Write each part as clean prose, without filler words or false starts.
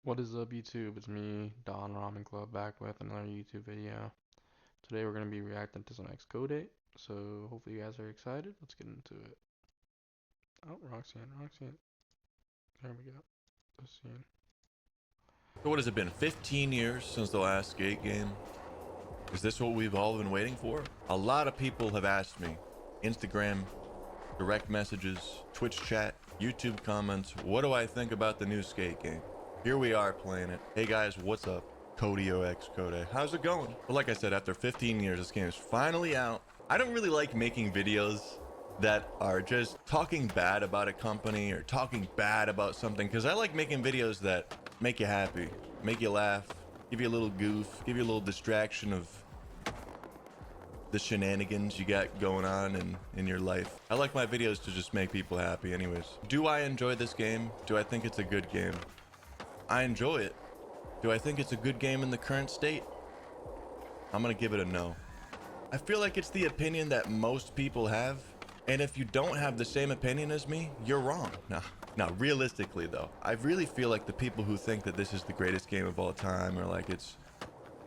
What is up, YouTube? It's me, Don Ramen Club, back with another YouTube video. Today we're going to be reacting to some Xcodeh, so hopefully you guys are excited. Let's get into it. Oh, wrong scene, wrong scene. There we go. This scene. So what has it been? 15 years since the last skate game? Is this what we've all been waiting for? A lot of people have asked me. Instagram, direct messages, Twitch chat, YouTube comments. What do I think about the new skate game? Here we are playing it. Hey guys, what's up? Codio Xcodeh. How's it going? Well, like I said, after 15 years, this game is finally out. I don't really like making videos that are just talking bad about a company or talking bad about something, because I like making videos that make you happy, make you laugh, give you a little goof, give you a little distraction of the shenanigans you got going on in your life. I like my videos to just make people happy anyways. Do I enjoy this game? Do I think it's a good game? I enjoy it. Do I think it's a good game in the current state? I'm gonna give it a no. I feel like it's the opinion that most people have, and if you don't have the same opinion as me, you're wrong. Now, realistically though, I really feel like the people who think that this is the greatest game of all time, or like it's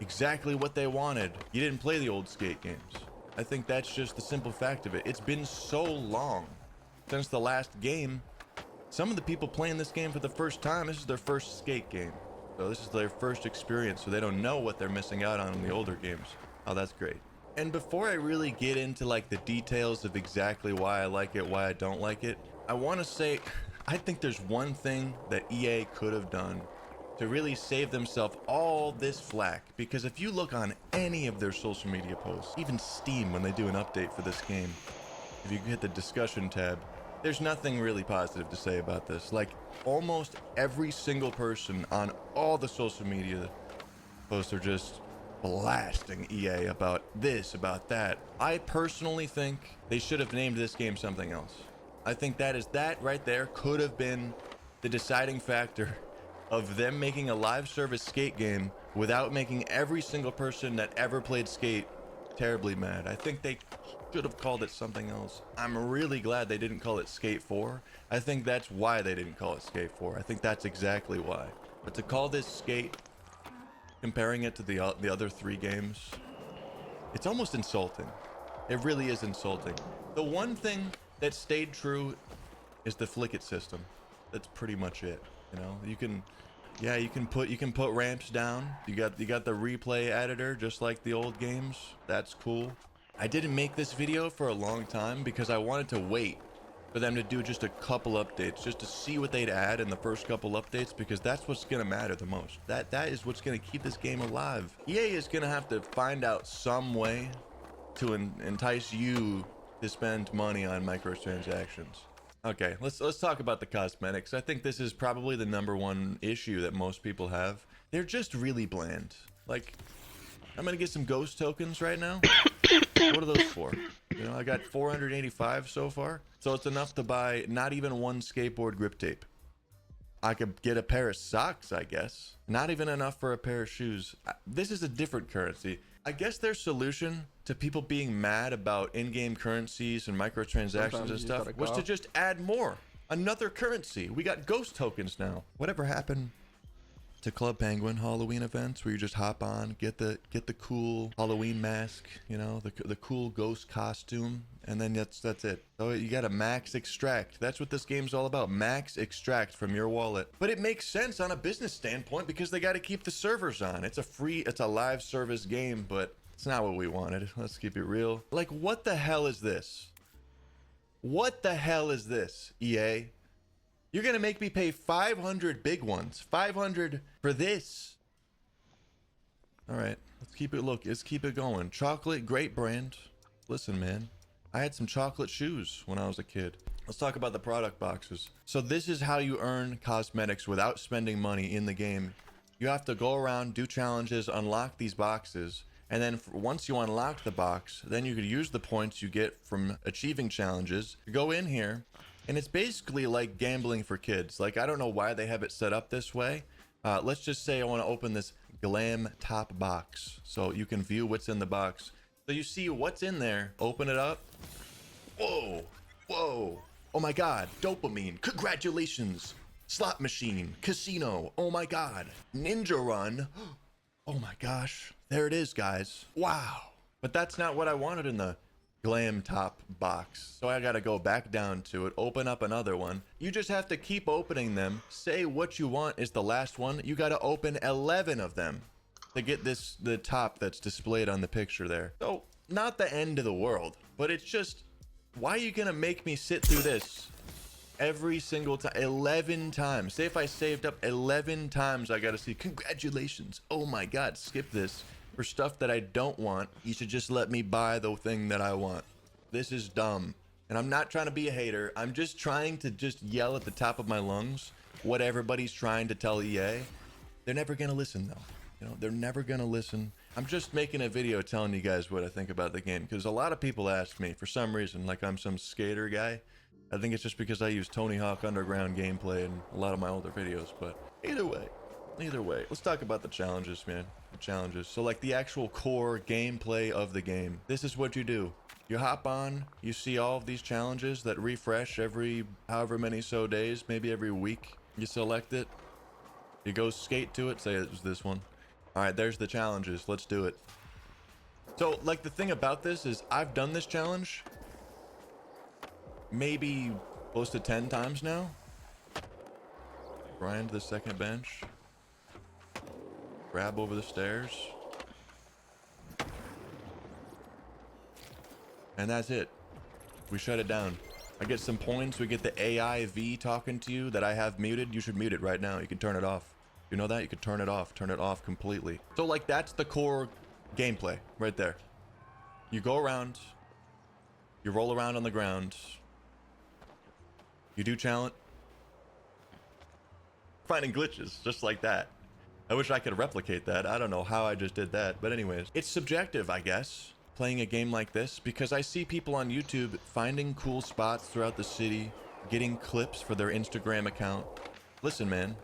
exactly what they wanted, you didn't play the old skate games. I think that's just the simple fact of it. It's been so long since the last game. Some of the people playing this game for the first time, this is their first skate game. So this is their first experience, so they don't know what they're missing out on in the older games. Oh, that's great. And before I really get into like the details of exactly why I like it, why I don't like it, I want to say, I think there's one thing that EA could have done to really save themselves all this flack. Because if you look on any of their social media posts, even Steam when they do an update for this game, if you hit the discussion tab, there's nothing really positive to say about this. Like almost every single person on all the social media posts are just blasting EA about this, about that. I personally think they should have named this game something else. I think that right there could have been the deciding factor of them making a live service skate game without making every single person that ever played skate terribly mad. I think they should have called it something else. I'm really glad they didn't call it Skate 4. I think that's why they didn't call it Skate 4. I think that's exactly why. But to call this Skate, comparing it to the other three games, it's almost insulting. It really is insulting. The one thing that stayed true is the flick it system. That's pretty much it. You know, you can put ramps down. You got the replay editor just like the old games. That's cool. I didn't make this video for a long time because I wanted to wait for them to do just a couple updates, just to see what they'd add in the first couple updates, because that's what's gonna matter the most. That is what's gonna keep this game alive. EA is gonna have to find out some way to entice you to spend money on microtransactions. Okay, let's talk about the cosmetics. I think this is probably the #1 issue that most people have. They're just really bland. Like, I'm gonna get some ghost tokens right now. What are those for? You know, I got 485 so far, so it's enough to buy not even one skateboard grip tape. I could get a pair of socks, I guess. Not even enough for a pair of shoes. This is a different currency. I guess their solution to people being mad about in-game currencies and microtransactions Sometimes and you stuff gotta was to cough. just add more. Another currency. We got ghost tokens now. Whatever happened to Club Penguin Halloween events where you just hop on, get the cool Halloween mask, you know, the cool ghost costume, and then that's it. So you got a max extract. That's what this game's all about. Max extract from your wallet. But it makes sense on a business standpoint because they got to keep the servers on. It's a live service game, but it's not what we wanted. Let's keep it real. Like, what the hell is this? What the hell is this, EA? You're gonna make me pay 500 big ones, 500 for this. All right, let's keep it going. Chocolate, great brand. Listen, man, I had some chocolate shoes when I was a kid. Let's talk about the product boxes. So this is how you earn cosmetics without spending money in the game. You have to go around, do challenges, unlock these boxes, and then once you unlock the box, then you could use the points you get from achieving challenges to go in here. And it's basically like gambling for kids. Like, I don't know why they have it set up this way. Let's just say I want to open this glam top box so you can view what's in the box. So you see what's in there, open it up. Whoa, whoa. Oh my God, dopamine, congratulations. slot machine, casino, oh my god, ninja run, oh my gosh, there it is, guys. Wow. But that's not what I wanted in the glam top box. So I gotta go back down to it, open up another one. You just have to keep opening them. Say what you want is the last one. You gotta open 11 of them to get the top that's displayed on the picture there. So not the end of the world, but it's just, why are you gonna make me sit through this every single time? 11 times. Say if I saved up 11 times, I gotta see congratulations, oh my god, skip this. For stuff that I don't want, you should just let me buy the thing that I want. This is dumb. And I'm not trying to be a hater. I'm just trying to just yell at the top of my lungs what everybody's trying to tell EA. They're never gonna listen though. You know, they're never gonna listen. I'm just making a video telling you guys what I think about the game, because a lot of people ask me for some reason, like I'm some skater guy. I think it's just because I use Tony Hawk Underground gameplay in a lot of my older videos, but either way, let's talk about the challenges, man. The challenges. So like the actual core gameplay of the game. This is what you do. You hop on, you see all of these challenges that refresh every however many so days, maybe every week. You select it, you go skate to it, say it was this one. All right, there's the challenges, let's do it. So like the thing about this is I've done this challenge maybe close to 10 times now. Grind the second bench. Grab over the stairs. And that's it. We shut it down. I get some points. We get the AIV talking to you that I have muted. You should mute it right now. You can turn it off. You know that? You can turn it off. Turn it off completely. So like that's the core gameplay right there. You go around. You roll around on the ground. You do challenge. Finding glitches just like that. I wish I could replicate that. I don't know how I just did that. But anyways, it's subjective, I guess, playing a game like this, because I see people on YouTube finding cool spots throughout the city, getting clips for their Instagram account. Listen, man,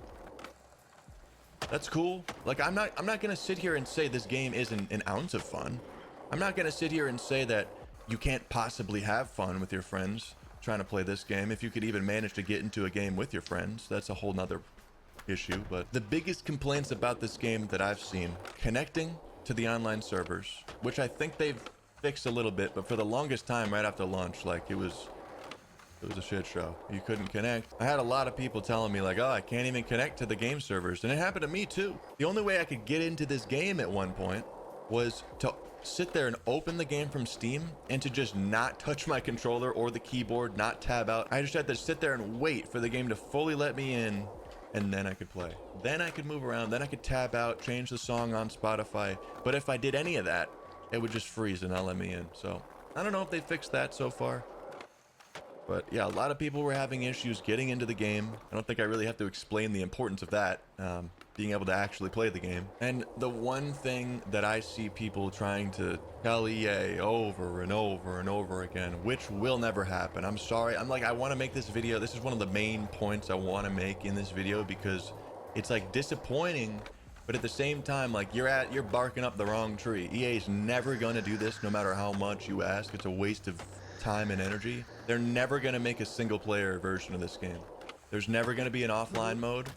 that's cool. Like, I'm not gonna sit here and say this game isn't an ounce of fun. I'm not gonna sit here and say that you can't possibly have fun with your friends trying to play this game. If you could even manage to get into a game with your friends, that's a whole nother issue. But the biggest complaints about this game that I've seen, connecting to the online servers, which I think they've fixed a little bit, but for the longest time right after launch, like it was a shit show. You couldn't connect. I had a lot of people telling me like, oh, I can't even connect to the game servers, and it happened to me too. The only way I could get into this game at one point was to sit there and open the game from Steam and to just not touch my controller or the keyboard, not tab out. I just had to sit there and wait for the game to fully let me in, and then I could play. Then I could move around, then I could tab out, change the song on Spotify. But if I did any of that, it would just freeze and not let me in. So I don't know if they fixed that so far. But yeah, a lot of people were having issues getting into the game. I don't think I really have to explain the importance of that, being able to actually play the game. And the one thing that I see people trying to tell EA over and over and over again, which will never happen. I'm sorry. I'm like, I want to make this video. This is one of the main points I want to make in this video, because it's like disappointing, but at the same time, like you're barking up the wrong tree. EA is never going to do this no matter how much you ask. It's a waste of time and energy. They're never going to make a single player version of this game. There's never going to be an offline mode.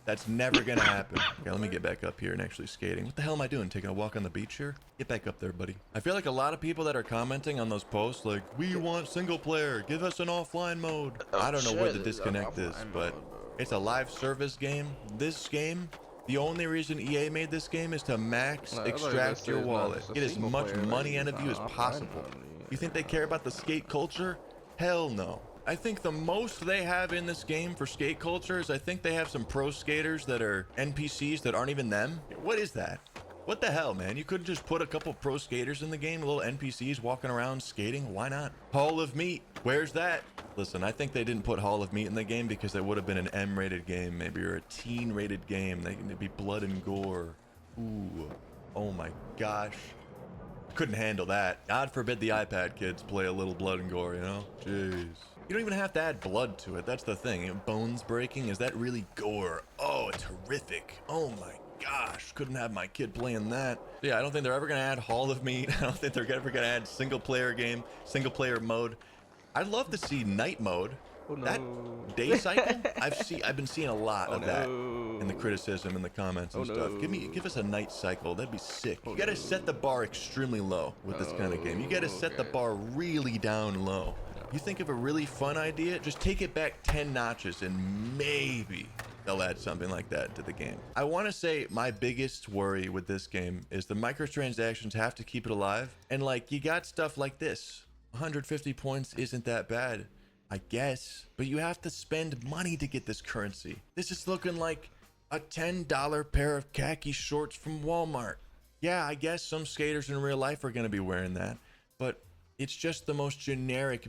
That's never going to happen. Okay, let me get back up here and actually skating. What the hell am I doing? Taking a walk on the beach here? Get back up there, buddy. I feel like a lot of people that are commenting on those posts like, we want single player, give us an offline mode. I don't know where the disconnect is, but it's a live service game. This game, the only reason EA made this game is to max extract your wallet. Get as much money out of you as possible. You think they care about the skate culture? Hell no. I think the most they have in this game for skate culture is I think they have some pro skaters that are NPCs that aren't even them. What is that? What the hell, man? You couldn't just put a couple pro skaters in the game, little NPCs walking around skating? Why not? Hall of Meat, where's that? Listen, I think they didn't put Hall of Meat in the game because it would have been an M-rated game, maybe, or a teen-rated game. It'd be blood and gore. Ooh, oh my gosh. Couldn't handle that. God forbid the iPad kids play a little blood and gore, you know? Jeez. You don't even have to add blood to it. That's the thing. You know, bones breaking, is that really gore? Oh, it's horrific. Oh my gosh. Couldn't have my kid playing that. Yeah, I don't think they're ever going to add Hall of Meat. I don't think they're ever going to add single player game, single player mode. I'd love to see night mode. Oh That no. day cycle, I've been seeing a lot Oh of that in the no. criticism in the comments Oh and stuff. no. Give us a night cycle. That'd be sick. Oh You got to set the no. bar extremely low with this kind of game. You got to Oh, set the okay. bar really down low. You think of a really fun idea, just take it back 10 notches and maybe they'll add something like that to the game. I want to say my biggest worry with this game is the microtransactions have to keep it alive. And like, you got stuff like this. 150 points isn't that bad, I guess, but you have to spend money to get this currency. This is looking like a $10 pair of khaki shorts from Walmart. Yeah, I guess some skaters in real life are going to be wearing that, but it's just the most generic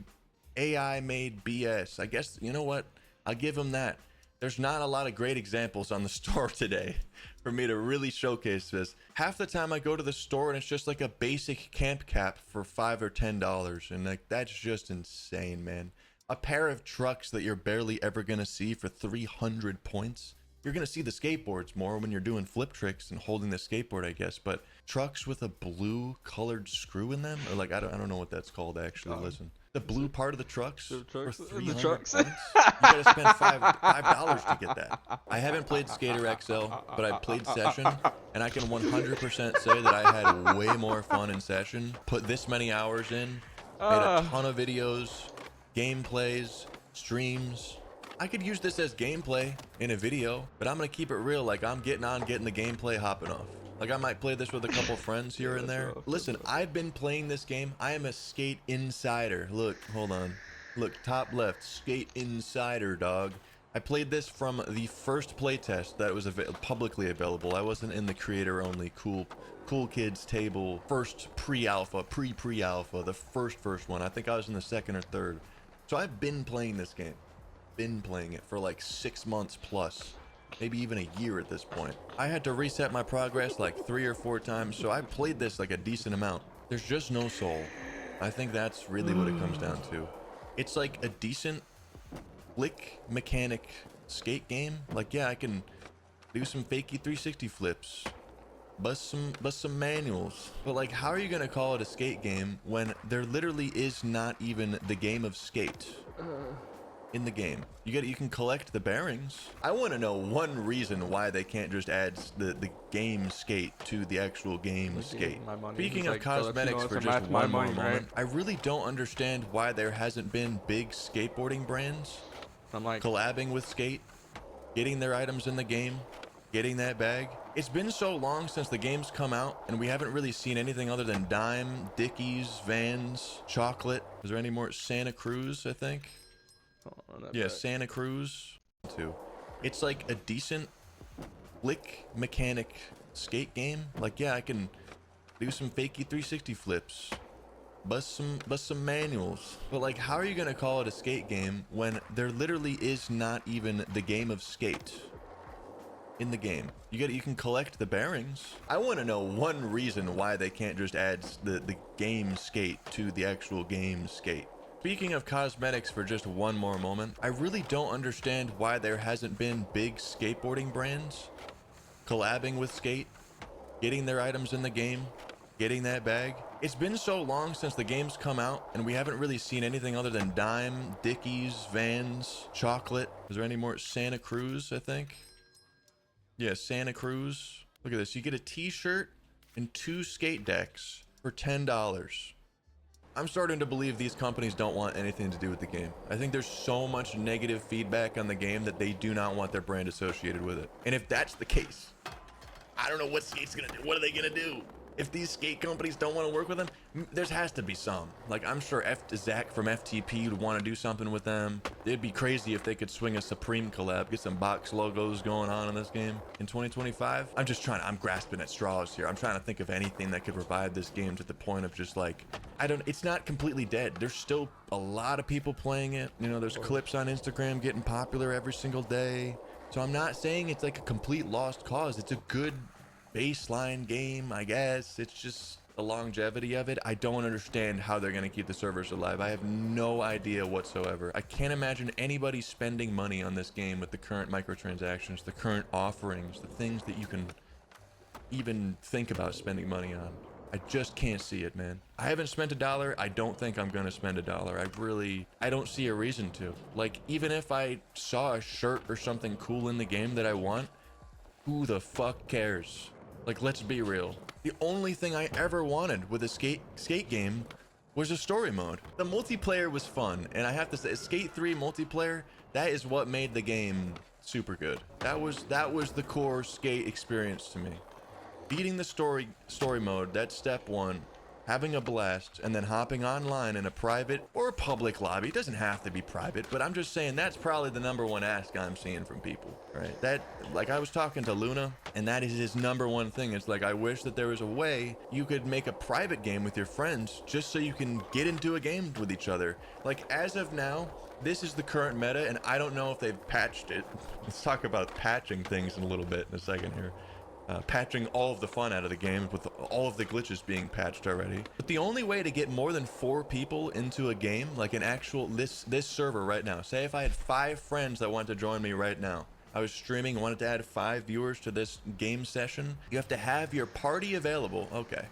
AI made BS. I guess, you know what? I'll give them that. There's not a lot of great examples on the store today for me to really showcase this. Half the time I go to the store and it's just like a basic camp cap for $5 or $10. And like, that's just insane, man. A pair of trucks that you're barely ever going to see for 300 points. You're going to see the skateboards more when you're doing flip tricks and holding the skateboard, I guess. But trucks with a blue colored screw in them, or like, I don't know what that's called actually. Listen, the blue part of the trucks for 300 points. You got to spend $5 to get that. I haven't played Skater XL, but I've played Session, and I can 100% say that I had way more fun in Session. Put this many hours in, made a ton of videos, gameplays, streams. I could use this as gameplay in a video, but I'm gonna keep it real. Like, I'm getting the gameplay hopping off. Like, I might play this with a couple friends here and there. Listen, I've been playing this game. I am a skate insider. Look, hold on. Look, top left, skate insider, dog. I played this from the first playtest that was publicly available. I wasn't in the creator only cool kids table first pre-alpha, pre-alpha, the first one. I think I was in the second or third. So I've been playing this game. Been playing it for like 6 months plus, maybe even a year at this point. I had to reset my progress like 3 or 4 times, so I played this like a decent amount. There's just no soul. I think that's really what it comes down to. It's like a decent flick mechanic skate game. Like, yeah, I can do some fakey 360 flips, bust some manuals, but like, how are you gonna call it a skate game when there literally is not even the game of skate in the game? You can collect the bearings. I want to know one reason why they can't just add the game skate to the actual game skate. Speaking of cosmetics for just one more moment, I really don't understand why there hasn't been big skateboarding brands collabing with skate, getting their items in the game, getting that bag. It's been so long since the game's come out, and we haven't really seen anything other than Dime, Dickies, Vans, Chocolate. Is there any more? Santa Cruz, I think. Yeah, Santa Cruz too. It's like a decent flick mechanic skate game. Like, yeah, I can do some fakey 360 flips, bust some manuals, but like, how are you gonna call it a skate game when there literally is not even the game of skate in the game? You can collect the bearings. I want to know one reason why they can't just add the game skate to the actual game skate. Speaking of cosmetics for just one more moment, I really don't understand why there hasn't been big skateboarding brands collabing with skate, getting their items in the game, getting that bag. It's been so long since the game's come out, and we haven't really seen anything other than Dime, Dickies, Vans, Chocolate. Is there any more? Santa Cruz, I think. Yeah, Santa Cruz. Look at this. You get a t-shirt and 2 skate decks for $10. I'm starting to believe these companies don't want anything to do with the game. I think there's so much negative feedback on the game that they do not want their brand associated with it. And if that's the case, I don't know what Skate's gonna do. What are they gonna do? If these skate companies don't want to work with them, there has to be some. Like, I'm sure Zach from FTP would want to do something with them. It'd be crazy if they could swing a Supreme collab, get some box logos going on in this game in 2025. I'm grasping at straws here. I'm trying to think of anything that could revive this game to the point of just like, it's not completely dead. There's still a lot of people playing it. You know, there's clips on Instagram getting popular every single day. So I'm not saying it's like a complete lost cause. It's a good baseline game, I guess. It's just the longevity of it. I don't understand how they're going to keep the servers alive. I have no idea whatsoever. I can't imagine anybody spending money on this game with the current microtransactions, the current offerings, the things that you can even think about spending money on. I just can't see it, man. I haven't spent $1. I don't think I'm gonna spend $1. I don't see a reason to. Like, even if I saw a shirt or something cool in the game that I want, who the fuck cares? Like, let's be real. The only thing I ever wanted with a skate game was a story mode. The multiplayer was fun, and I have to say, Skate 3 multiplayer, that is what made the game super good. That was the core skate experience to me. Beating the story mode, that's step one. Having a blast, and then hopping online in a private or public lobby. It doesn't have to be private, but I'm just saying that's probably the #1 ask I'm seeing from people, right? That, like, I was talking to Luna, and that is his #1 thing. It's like, I wish that there was a way you could make a private game with your friends just so you can get into a game with each other. Like, as of now, this is the current meta, and I don't know if they've patched it. Let's talk about patching things in a little bit in a second here. Patching all of the fun out of the game with all of the glitches being patched already. But the only way to get more than 4 people into a game, like an actual, this server right now, say if I had 5 friends that wanted to join me right now, I was streaming and wanted to add 5 viewers to this game session, you have to have your party available. Okay.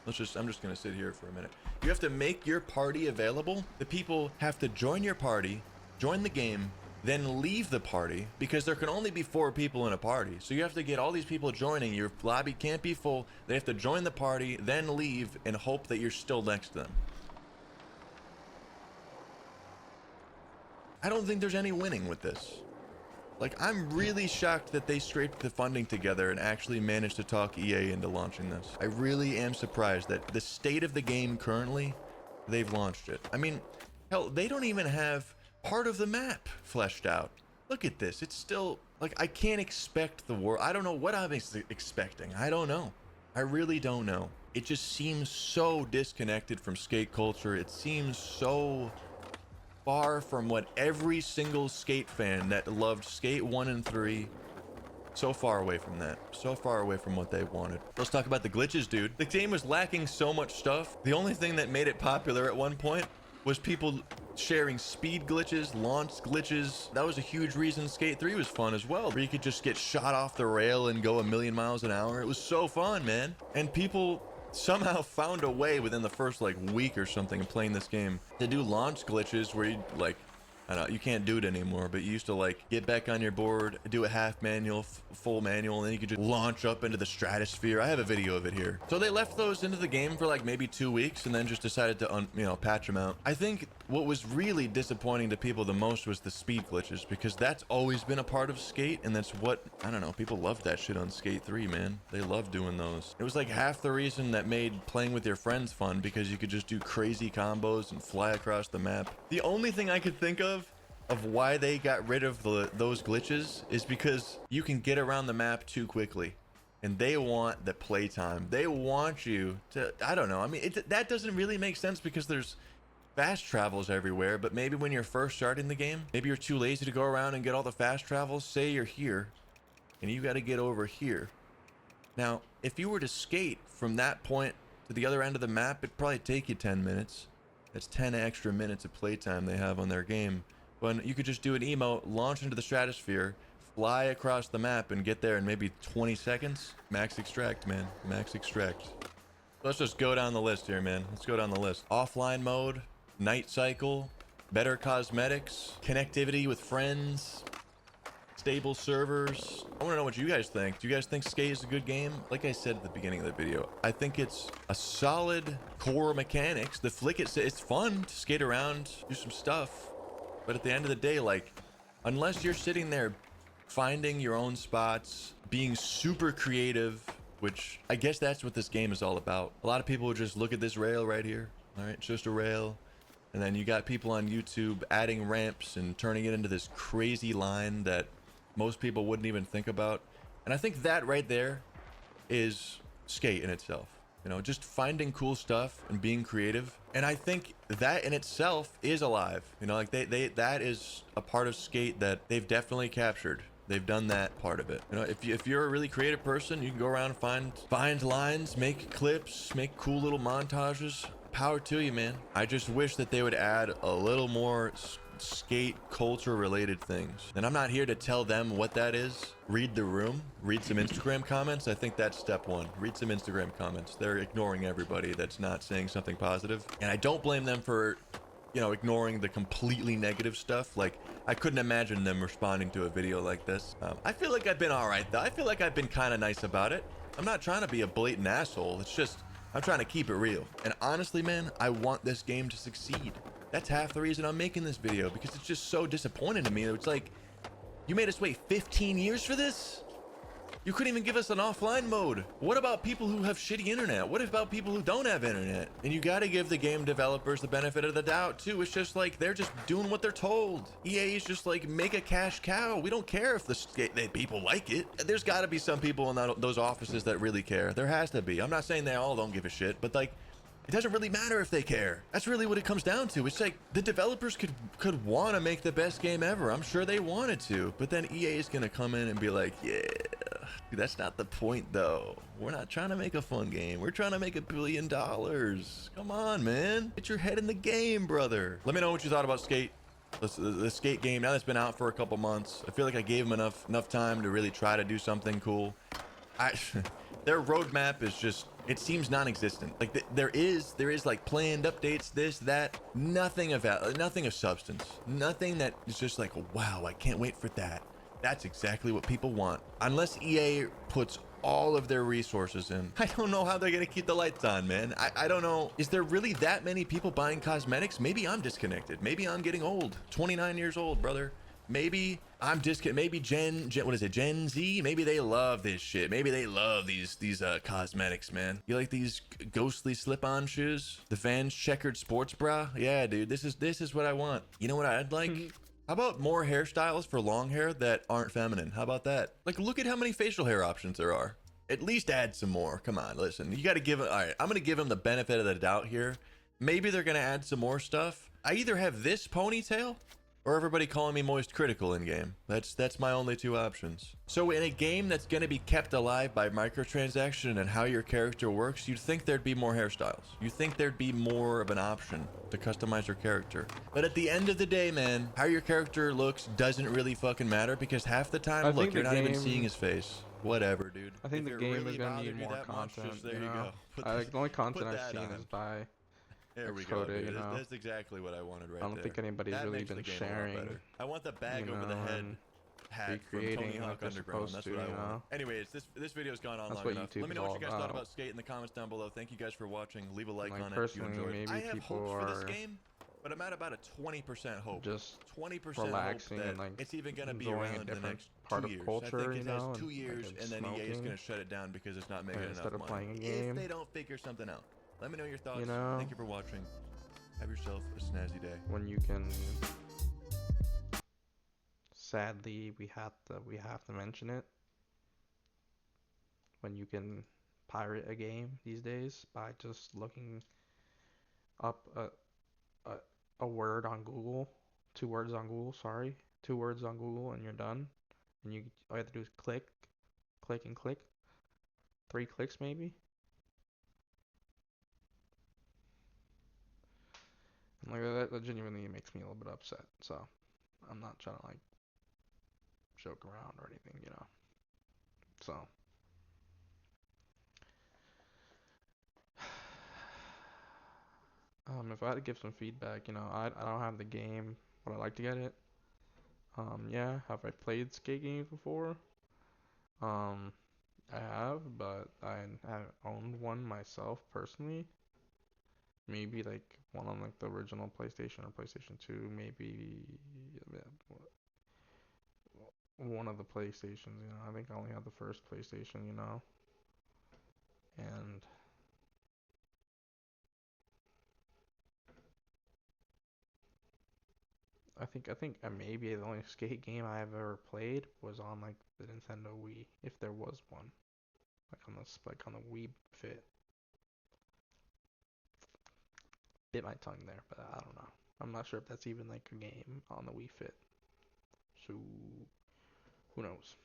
I'm just gonna sit here for a minute. You have to make your party available. The people have to join your party, join the game, then leave the party, because there can only be 4 people in a party. So you have to get all these people joining. Your lobby can't be full. They have to join the party, then leave, and hope that you're still next to them. I don't think there's any winning with this. Like, I'm really shocked that they scraped the funding together and actually managed to talk EA into launching this. I really am surprised that the state of the game currently, they've launched it. I mean, hell, they don't even have part of the map fleshed out. Look at this. It's still, like, I can't expect the world. I don't know what I'm expecting. I don't know. I really don't know. It just seems so disconnected from skate culture. It seems so far from what every single skate fan that loved Skate 1 and 3, so far away from that. So far away from what they wanted. Let's talk about the glitches, dude. The game was lacking so much stuff. The only thing that made it popular at one point was people sharing speed glitches, launch glitches. That was a huge reason Skate 3 was fun as well, where you could just get shot off the rail and go 1,000,000 miles an hour. It was so fun, man. And people somehow found a way within the first like week or something of playing this game to do launch glitches where you, like, I don't know, you can't do it anymore, but you used to like get back on your board, do a half manual, full manual, and then you could just launch up into the stratosphere. I have a video of it here. So they left those into the game for like maybe 2 weeks and then just decided to, patch them out. I think what was really disappointing to people the most was the speed glitches, because that's always been a part of Skate, and that's what, I don't know, people loved that shit on Skate 3, man. They loved doing those. It was like half the reason that made playing with your friends fun, because you could just do crazy combos and fly across the map. The only thing I could think of why they got rid of those glitches is because you can get around the map too quickly, and they want the playtime. They want you to, I don't know, I mean, that doesn't really make sense because there's fast travels everywhere. But maybe when you're first starting the game, maybe you're too lazy to go around and get all the fast travels. Say you're here and you got to get over here. Now, if you were to skate from that point to the other end of the map, it'd probably take you 10 minutes. That's 10 extra minutes of playtime they have on their game. When you could just do an emote, launch into the stratosphere, fly across the map, and get there in maybe 20 seconds. Max extract, man. Max extract. Let's just go down the list here, man. Let's go down the list. Offline mode, night cycle, better cosmetics, connectivity with friends, stable servers. I want to know what you guys think. Do you guys think Skate is a good game? Like I said at the beginning of the video, I think it's a solid core mechanics. The flick, it's fun to skate around, do some stuff. But at the end of the day, like, unless you're sitting there finding your own spots, being super creative, which I guess that's what this game is all about. A lot of people would just look at this rail right here. All right, it's just a rail. And then you got people on YouTube adding ramps and turning it into this crazy line that most people wouldn't even think about. And I think that right there is Skate in itself. You know, just finding cool stuff and being creative. And I think that in itself is alive. You know, like that is a part of Skate that they've definitely captured. They've done that part of it. You know, if you're a really creative person, you can go around and find lines, make clips, make cool little montages. Power to you, man. I just wish that they would add a little more skate culture related things. And I'm not here to tell them what that is. Read the room, read some Instagram comments. I think that's step one. Read some Instagram comments. They're ignoring everybody that's not saying something positive. And I don't blame them for, you know, ignoring the completely negative stuff. Like, I couldn't imagine them responding to a video like this. I feel like I've been all right, though. I feel like I've been kind of nice about it. I'm not trying to be a blatant asshole. It's just, I'm trying to keep it real. And honestly, man, I want this game to succeed. That's half the reason I'm making this video, because it's just so disappointing to me. It's like, you made us wait 15 years for this? You couldn't even give us an offline mode. What about people who have shitty internet? What about people who don't have internet? And you got to give the game developers the benefit of the doubt too. It's just like, they're just doing what they're told. EA is just like, make a cash cow. We don't care if the people like it. There's got to be some people in those offices that really care. There has to be. I'm not saying they all don't give a shit, but like, it doesn't really matter if they care. That's really what it comes down to. It's like, the developers could want to make the best game ever. I'm sure they wanted to, but then EA is going to come in and be like, yeah, dude, that's not the point though. We're not trying to make a fun game. We're trying to make $1 billion. Come on, man. Get your head in the game, brother. Let me know what you thought about Skate. The Skate game, now that's been out for a couple months. I feel like I gave them enough time to really try to do something cool. Their roadmap is just, it seems non-existent. Like there is like planned updates, this, that, nothing of substance, nothing that is just like, wow, I can't wait for that. That's exactly what people want. Unless EA puts all of their resources in, I don't know how they're gonna keep the lights on, man. I don't know. Is there really that many people buying cosmetics? Maybe I'm disconnected. Maybe I'm getting old. 29 years old, brother. Maybe I'm maybe Gen what is it, Gen Z? Maybe they love this shit. Maybe they love these cosmetics, man. You like these ghostly slip-on shoes? The Vans checkered sports bra? Yeah, dude, this is what I want. You know what I'd like? How about more hairstyles for long hair that aren't feminine? How about that? Like, look at how many facial hair options there are. At least add some more. Come on, listen, you got to give it. All right, I'm gonna give them the benefit of the doubt here. Maybe they're gonna add some more stuff. I either have this ponytail or everybody calling me moist critical in game. That's my only two options. So in a game that's going to be kept alive by microtransaction and how your character works, you'd think there'd be more hairstyles. You think there'd be more of an option to customize your character. But at the end of the day, man, how your character looks doesn't really fucking matter, because half the time, look, you're not even seeing his face. Whatever, dude. I think the game is gonna need more content. There you go. The only content I've seen is by there we go, Xcodeh, dude. you know. That's exactly what I wanted right there. I don't think anybody's really been sharing. I want the bag over the head hat from Tony Hawk Underground. That's what I want. Anyways, this video's gone on long enough. Let me know what you guys thought about Skate in the comments down below. Thank you guys for watching. Leave a like on it if you enjoyed it. I have hopes for this game, but I'm at about a 20% hope. Just 20% relaxing hope that and like it's even gonna be around in the next part 2 of years. culture, I think it has 2 years, like and then EA is gonna shut it down because it's not making enough instead of money. playing a game. If they don't figure something out. Let me know your thoughts. You know, thank you for watching. Have yourself a snazzy day. When you can, sadly, we have to mention it. When you can pirate a game these days by just looking up a word on Google, 2 words on Google, sorry, 2 words on Google, and you're done. And all you have to do is click, click, and click. 3 clicks maybe. Like that genuinely makes me a little bit upset. So I'm not trying to like joke around or anything, you know. So if I had to give some feedback, you know, I don't have the game, but I like to get it. Yeah, have I played skate games before? I have, but I haven't owned one myself personally. Maybe like one on like the original PlayStation or PlayStation 2, maybe one of the PlayStations, you know. I think I only had the first PlayStation, you know. And I think maybe the only skate game I have ever played was on like the Nintendo Wii, if there was one. Like on the Wii Fit. Bit my tongue there, but I don't know. I'm not sure if that's even like a game on the Wii Fit. So who knows?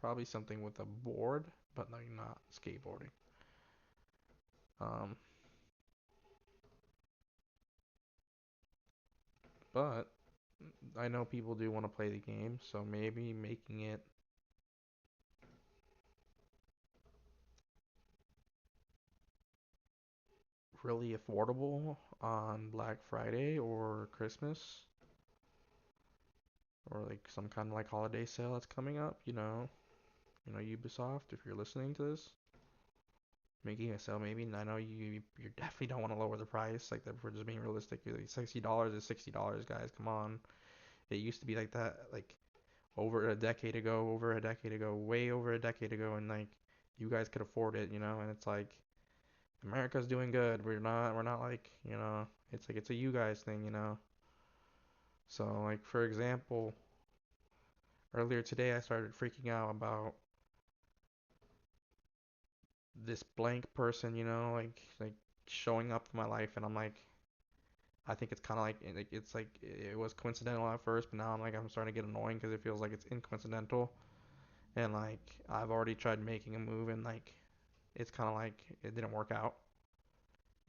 Probably something with a board, but like not skateboarding. Um, but I know people do want to play the game, so maybe making it really affordable on Black Friday or Christmas or like some kind of like holiday sale that's coming up, Ubisoft, if you're listening to this, making a sale maybe. And I know you definitely don't want to lower the price. Like that, we're just being realistic. Like $60 is $60, guys. Come on. It used to be like that, like over a decade ago, way over a decade ago, and like you guys could afford it, And it's like America's doing good. We're not like, It's like it's a you guys thing. So like for example, earlier today I started freaking out about this blank person, like showing up in my life, and I'm like, I think it's kind of like it's like it was coincidental at first, but now I'm starting to get annoying because it feels like it's incoincidental, and like I've already tried making a move, and like it's kind of like it didn't work out,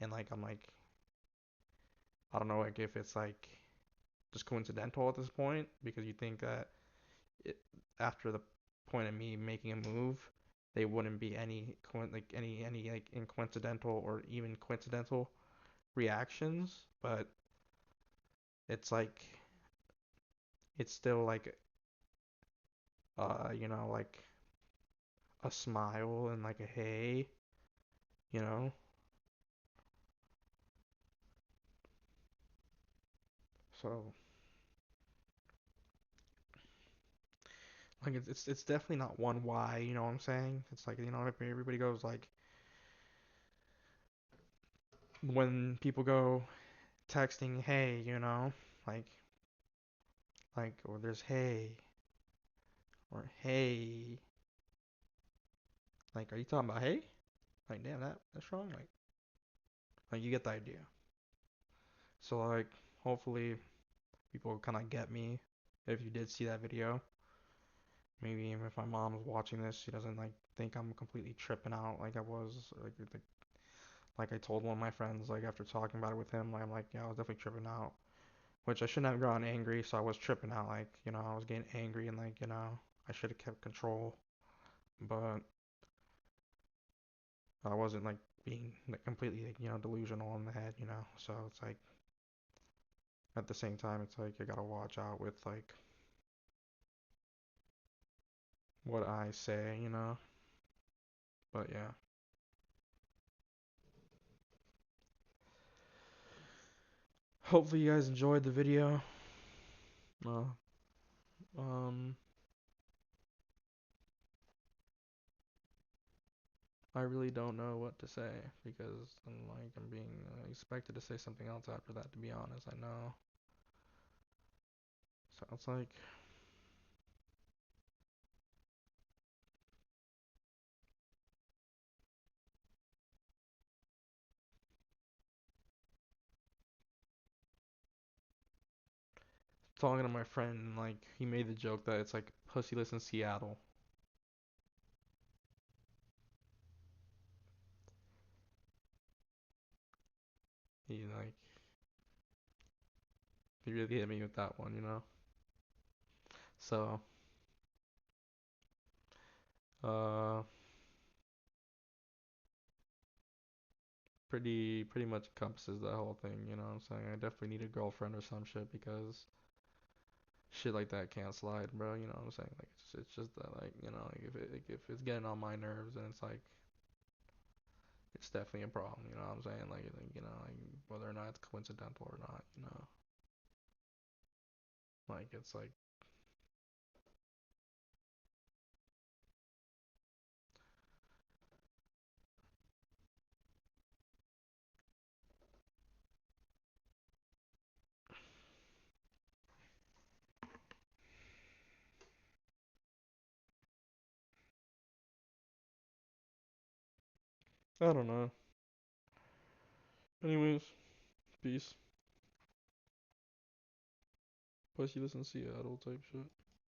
and like I'm like I don't know like if it's like just coincidental at this point because you think that it, after the point of me making a move, they wouldn't be any like incoincidental or even coincidental reactions, but it's like it's still like like a smile and like a hey, you know. So like it's definitely not one why, you know what I'm saying? It's like if everybody goes like when people go texting hey, like or there's hey or hey, like are you talking about hey? Like damn that's wrong. Like you get the idea. So like hopefully people kind of get me if you did see that video. Maybe even if my mom's watching this, she doesn't like think I'm completely tripping out like I was like I told one of my friends like after talking about it with him, I'm like, yeah, I was definitely tripping out. Which I shouldn't have gotten angry, so I was tripping out like, I was getting angry and like, I should have kept control. But I wasn't like being like completely like, delusional in the head, So it's like at the same time it's like I gotta watch out with like what I say. But yeah. Hopefully you guys enjoyed the video. Uh, um, I really don't know what to say because I'm being expected to say something else after that. To be honest, I know. Sounds like talking to my friend, and like he made the joke that it's like pussyless in Seattle. He really hit me with that one. So uh, pretty much encompasses that whole thing. You know what I'm saying? I definitely need a girlfriend or some shit because shit like that can't slide, bro. You know what I'm saying? Like it's just that like like if it's getting on my nerves, then it's like it's definitely a problem. You know what I'm saying? Like whether or not it's coincidental or not. Like it's like I don't know. Anyways, peace. Plus you listen to Seattle type shit.